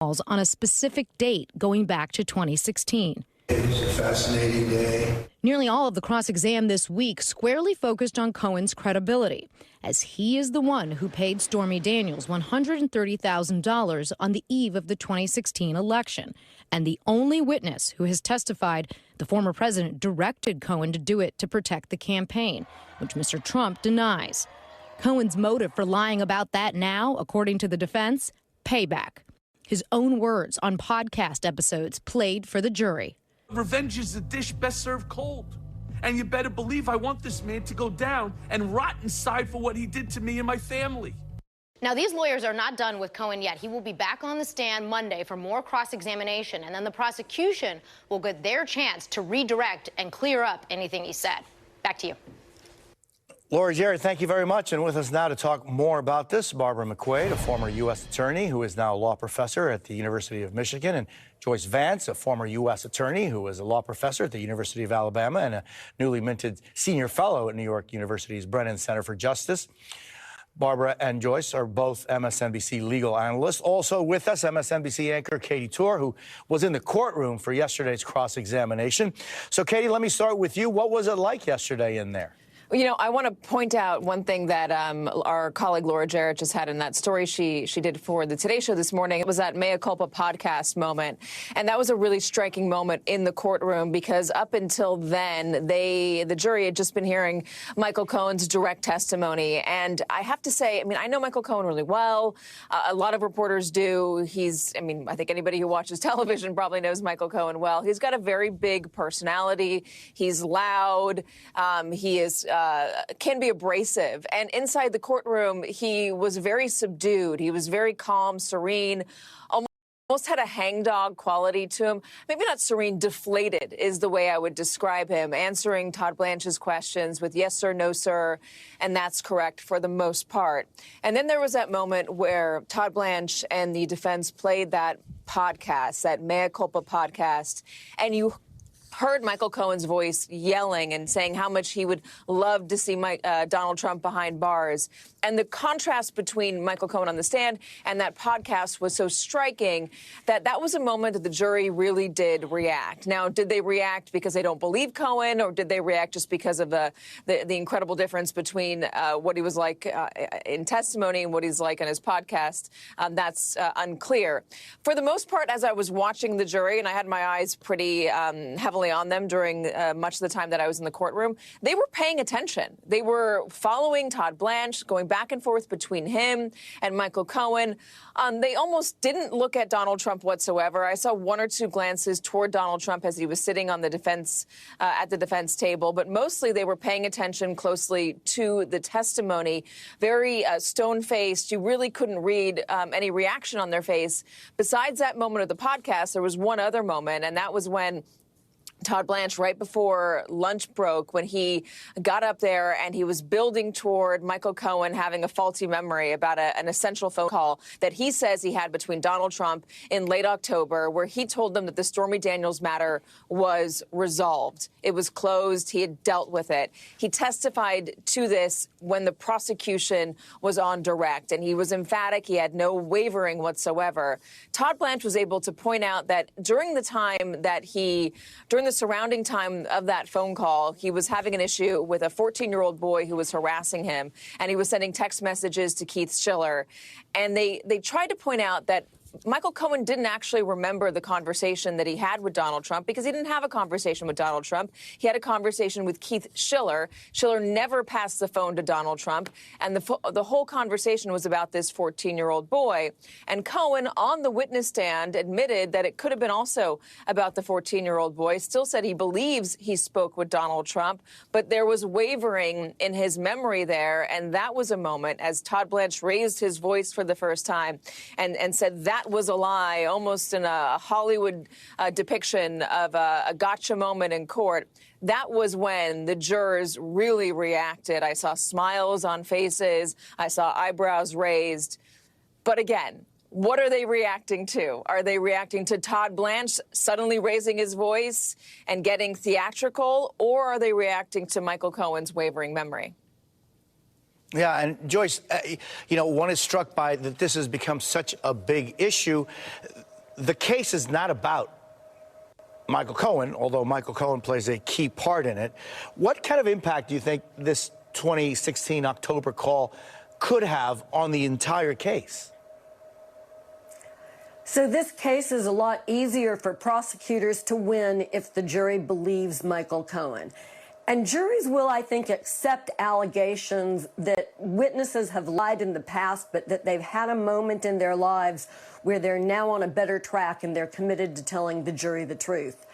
on a specific date going back to 2016. It was a fascinating day. Nearly all of the cross-exam this week squarely focused on Cohen's credibility, as he is the one who paid Stormy Daniels $130,000 on the eve of the 2016 election, and the only witness who has testified the former president directed Cohen to do it to protect the campaign, which Mr. Trump denies. Cohen's motive for lying about that now, according to the defense, payback. His own words on podcast episodes played for the jury. Revenge is a dish best served cold. And you better believe I want this man to go down and rot inside for what he did to me and my family. Now, these lawyers are not done with Cohen yet. He will be back on the stand Monday for more cross-examination, and then the prosecution will get their chance to redirect and clear up anything he said. Back to you. Laura Jarrett, thank you very much. And with us now to talk more about this, Barbara McQuaid, a former U.S. attorney who is now a law professor at the University of Michigan, and Joyce Vance, a former U.S. attorney who was a law professor at the University of Alabama and a newly minted senior fellow at New York University's Brennan Center for Justice. Barbara and Joyce are both MSNBC legal analysts. Also with us, MSNBC anchor Katie Tour, who was in the courtroom for yesterday's cross-examination. So, Katie, let me start with you. What was it like yesterday in there? You know, I want to point out one thing that our colleague Laura Jarrett just had in that story she did for the Today Show this morning. It was that mea culpa podcast moment. And that was a really striking moment in the courtroom because up until then, the jury had just been hearing Michael Cohen's direct testimony. And I have to say, I mean, I know Michael Cohen really well. A lot of reporters do. I think anybody who watches television probably knows Michael Cohen well. He's got a very big personality. He's loud. He is can be abrasive. And inside the courtroom, he was very subdued. He was very calm, serene, almost had a hangdog quality to him. Maybe not serene, deflated is the way I would describe him, answering Todd Blanche's questions with yes, sir, no, sir, and that's correct for the most part. And then there was that moment where Todd Blanche and the defense played that podcast, that mea culpa podcast, and you heard Michael Cohen's voice yelling and saying how much he would love to see Donald Trump behind bars. And the contrast between Michael Cohen on the stand and that podcast was so striking that that was a moment that the jury really did react. Now, did they react because they don't believe Cohen, or did they react just because of the incredible difference between what he was like in testimony and what he's like on his podcast? That's unclear. For the most part, as I was watching the jury, and I had my eyes pretty heavily on them during much of the time that I was in the courtroom, they were paying attention. They were following Todd Blanche, going back and forth between him and Michael Cohen. They almost didn't look at Donald Trump whatsoever. I saw one or two glances toward Donald Trump as he was sitting on the defense at the defense table, but mostly they were paying attention closely to the testimony. Very stone-faced. You really couldn't read any reaction on their face. Besides that moment of the podcast, there was one other moment, and that was when Todd Blanche, right before lunch broke, when he got up there and he was building toward Michael Cohen having a faulty memory about an essential phone call that he says he had between Donald Trump in late October, where he told them that the Stormy Daniels matter was resolved. It was closed. He had dealt with it. He testified to this when the prosecution was on direct, and he was emphatic. He had no wavering whatsoever. Todd Blanche was able to point out that during the time that during the surrounding time of that phone call, he was having an issue with a 14-year-old boy who was harassing him, and he was sending text messages to Keith Schiller. And they tried to point out that Michael Cohen didn't actually remember the conversation that he had with Donald Trump because he didn't have a conversation with Donald Trump. He had a conversation with Keith Schiller. Schiller never passed the phone to Donald Trump, and the whole conversation was about this 14-year-old boy. And Cohen, on the witness stand, admitted that it could have been also about the 14-year-old boy, still said he believes he spoke with Donald Trump, but there was wavering in his memory there, and that was a moment as Todd Blanche raised his voice for the first time and said that was a lie, almost in a Hollywood depiction of a gotcha moment in court. That was when the jurors really reacted. I saw smiles on faces. I saw eyebrows raised. But again, what are they reacting to? Are they reacting to Todd Blanche suddenly raising his voice and getting theatrical, or are they reacting to Michael Cohen's wavering memory? Yeah, and Joyce, one is struck by that this has become such a big issue. the case is not about Michael Cohen, although Michael Cohen plays a key part in it. What kind of impact do you think this 2016 October call could have on the entire case? So this case is a lot easier for prosecutors to win if the jury believes Michael Cohen. And juries will, I think, accept allegations that witnesses have lied in the past, but that they've had a moment in their lives where they're now on a better track and they're committed to telling the jury the truth.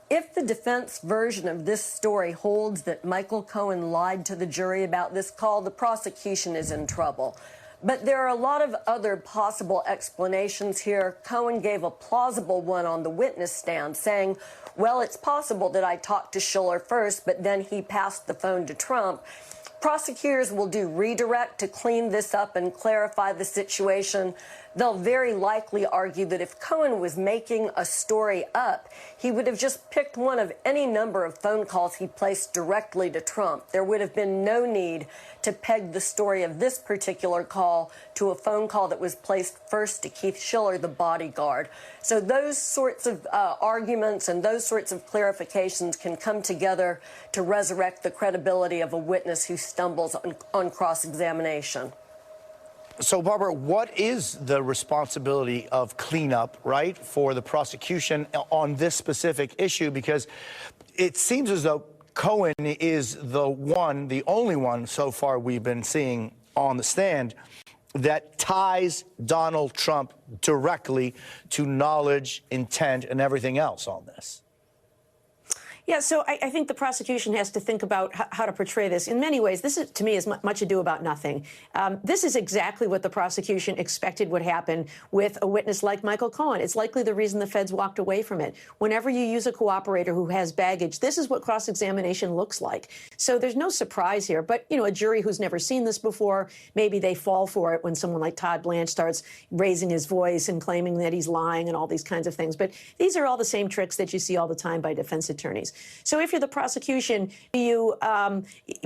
If the defense version of this story holds that Michael Cohen lied to the jury about this call, the prosecution is in trouble. But there are a lot of other possible explanations here. Cohen gave a plausible one on the witness stand, saying, well, it's possible that I talked to Schiller first, but then he passed the phone to Trump. Prosecutors will do redirect to clean this up and clarify the situation. They'll very likely argue that if Cohen was making a story up, he would have just picked one of any number of phone calls he placed directly to Trump. There would have been no need to peg the story of this particular call to a phone call that was placed first to Keith Schiller, the bodyguard. So those sorts of arguments and those sorts of clarifications can come together to resurrect the credibility of a witness who stumbles on cross-examination. So, Barbara, what is the responsibility of cleanup, right, for the prosecution on this specific issue? Because it seems as though Cohen is the only one so far we've been seeing on the stand that ties Donald Trump directly to knowledge, intent, and everything else on this. Yeah, so I think the prosecution has to think about how to portray this. In many ways, this is, to me, is much ado about nothing. This is exactly what the prosecution expected would happen with a witness like Michael Cohen. It's likely the reason the feds walked away from it. Whenever you use a cooperator who has baggage, this is what cross-examination looks like. So there's no surprise here. But, you know, a jury who's never seen this before, maybe they fall for it when someone like Todd Blanche starts raising his voice and claiming that he's lying and all these kinds of things. But these are all the same tricks that you see all the time by defense attorneys. So if you're the prosecution, you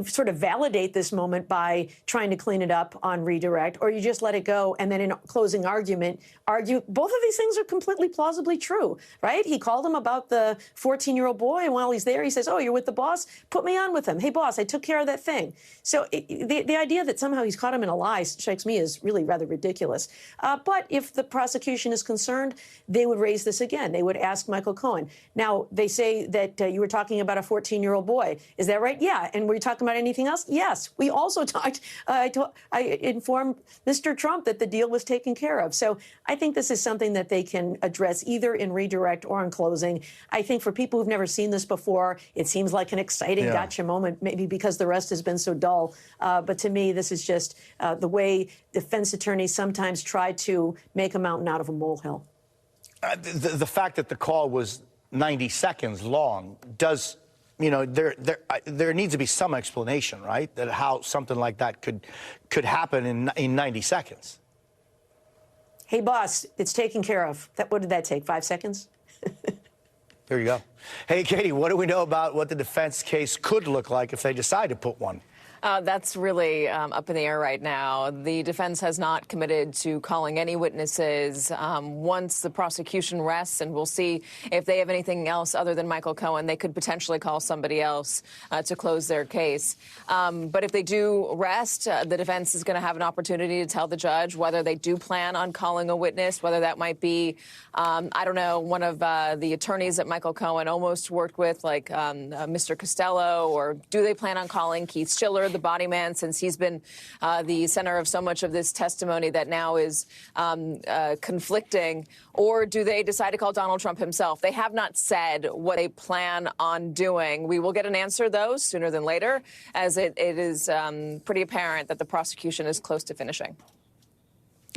sort of validate this moment by trying to clean it up on redirect, or you just let it go and then in closing argument argue both of these things are completely plausibly true, right? He called him about the 14-year-old boy, and while he's there, he says, oh, you're with the boss? Put me on with him. Hey, boss, I took care of that thing. So the idea that somehow he's caught him in a lie strikes me as really rather ridiculous. But if the prosecution is concerned, they would raise this again. They would ask Michael Cohen. Now, they say that you were talking about a 14-year-old boy. Is that right? Yeah. And were you talking about anything else? Yes. We also talked, I informed Mr. Trump that the deal was taken care of. So I think this is something that they can address either in redirect or in closing. I think for people who've never seen this before, it seems like an exciting gotcha moment, maybe because the rest has been so dull. But to me, this is just the way defense attorneys sometimes try to make a mountain out of a molehill. The fact that the call was 90 seconds long does, you know, there needs to be some explanation, right? That how something like that could happen in 90 seconds. Hey, boss, it's taken care of. What did that take, 5 seconds? There you go. Hey, Katie, what do we know about what the defense case could look like if they decide to put one? That's really up in the air right now. The defense has not committed to calling any witnesses. Once the prosecution rests, and we'll see if they have anything else other than Michael Cohen, they could potentially call somebody else to close their case. But if they do rest, the defense is going to have an opportunity to tell the judge whether they do plan on calling a witness, whether that might be, I don't know, one of the attorneys that Michael Cohen almost worked with, like Mr. Costello, or do they plan on calling Keith Schiller, the body man, since he's been the center of so much of this testimony that now is conflicting? Or do they decide to call Donald Trump himself? They have not said what they plan on doing. We will get an answer, though, sooner than later, as it is pretty apparent that the prosecution is close to finishing.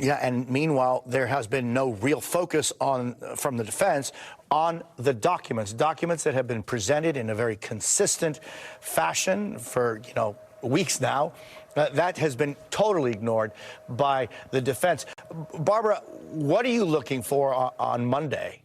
Yeah, and meanwhile, there has been no real focus from the defense on the documents that have been presented in a very consistent fashion for, you know, weeks now. That has been totally ignored by the defense. Barbara, what are you looking for on Monday?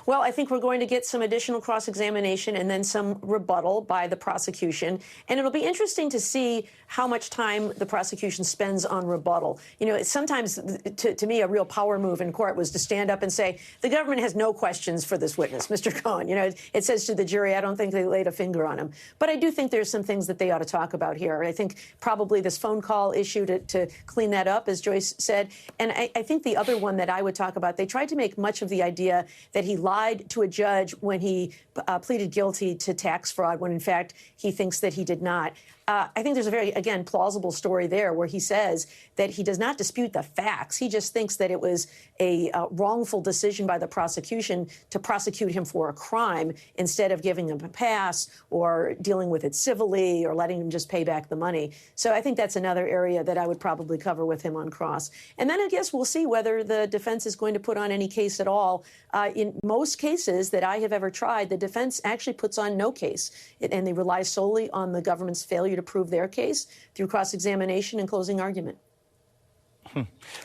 Well, I think we're going to get some additional cross-examination and then some rebuttal by the prosecution. And it'll be interesting to see how much time the prosecution spends on rebuttal. You know, sometimes, to me, a real power move in court was to stand up and say, the government has no questions for this witness, Mr. Cohen. You know, it says to the jury, I don't think they laid a finger on him. But I do think there's some things that they ought to talk about here. I think probably this phone call issue to clean that up, as Joyce said. And I think the other one that I would talk about, they tried to make much of the idea that he lied to a judge when he pleaded guilty to tax fraud, when in fact he thinks that he did not. I think there's a very, again, plausible story there where he says that he does not dispute the facts. He just thinks that it was a wrongful decision by the prosecution to prosecute him for a crime instead of giving him a pass or dealing with it civilly or letting him just pay back the money. So I think that's another area that I would probably cover with him on cross. And then I guess we'll see whether the defense is going to put on any case at all. In most cases that I have ever tried, the defense actually puts on no case, and they rely solely on the government's failure to prove their case through cross-examination and closing argument.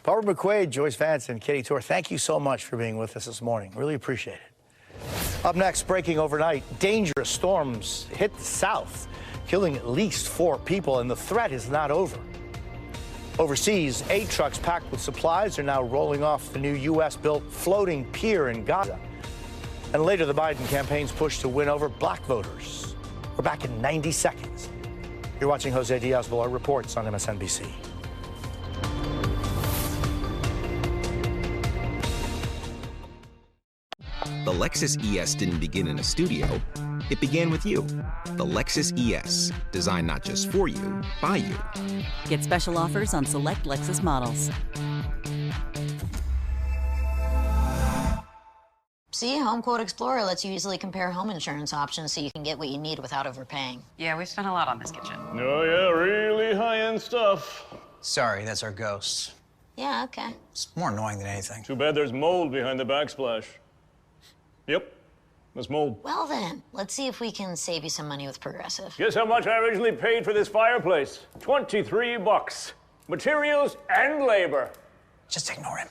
Barbara McQuade, Joyce Vance, and Katie Torr, thank you so much for being with us this morning. Really appreciate it. Up next, breaking overnight, dangerous storms hit the south, killing at least 4 people, and the threat is not over. Overseas, 8 trucks packed with supplies are now rolling off the new U.S.-built floating pier in Gaza. And later, the Biden campaign's push to win over black voters. We're back in 90 seconds. You're watching Jose Diaz. Balart reports on MSNBC. The Lexus ES didn't begin in a studio. It began with you. The Lexus ES, designed not just for you, by you. Get special offers on select Lexus models. See, Home Quote Explorer lets you easily compare home insurance options so you can get what you need without overpaying. Yeah, we've spent a lot on this kitchen. Oh, yeah, really high-end stuff. Sorry, that's our ghost. Yeah, okay. It's more annoying than anything. Too bad there's mold behind the backsplash. Yep, there's mold. Well then, let's see if we can save you some money with Progressive. Guess how much I originally paid for this fireplace? $23. Materials and labor. Just ignore him.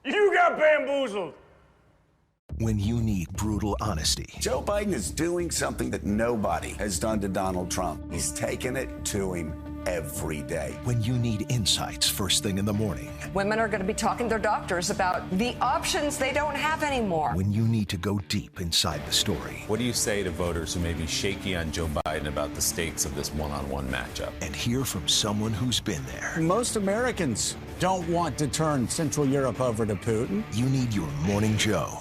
You got bamboozled. When you need brutal honesty. Joe Biden is doing something that nobody has done to Donald Trump. He's taken it to him every day. When you need insights first thing in the morning. Women are going to be talking to their doctors about the options they don't have anymore. When you need to go deep inside the story. What do you say to voters who may be shaky on Joe Biden about the stakes of this one-on-one matchup? And hear from someone who's been there. Most Americans don't want to turn Central Europe over to Putin. You need your Morning Joe.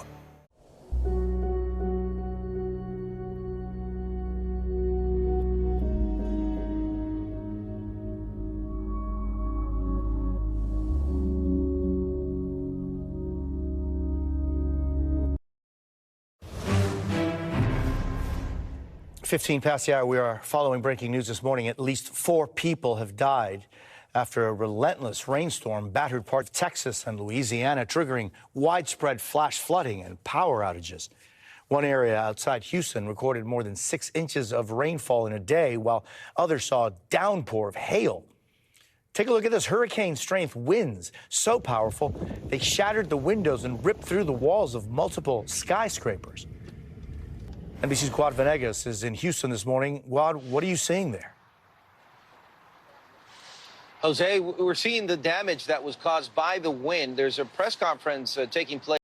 Fifteen past the hour, we are following breaking news this morning. At least 4 people have died after a relentless rainstorm battered parts of Texas and Louisiana, triggering widespread flash flooding and power outages. One area outside Houston recorded more than 6 inches of rainfall in a day, while others saw a downpour of hail. Take a look at this. Hurricane-strength winds, so powerful, they shattered the windows and ripped through the walls of multiple skyscrapers. NBC's Guad Venegas is in Houston this morning. Guad, what are you seeing there? Jose, we're seeing the damage that was caused by the wind. There's a press conference taking place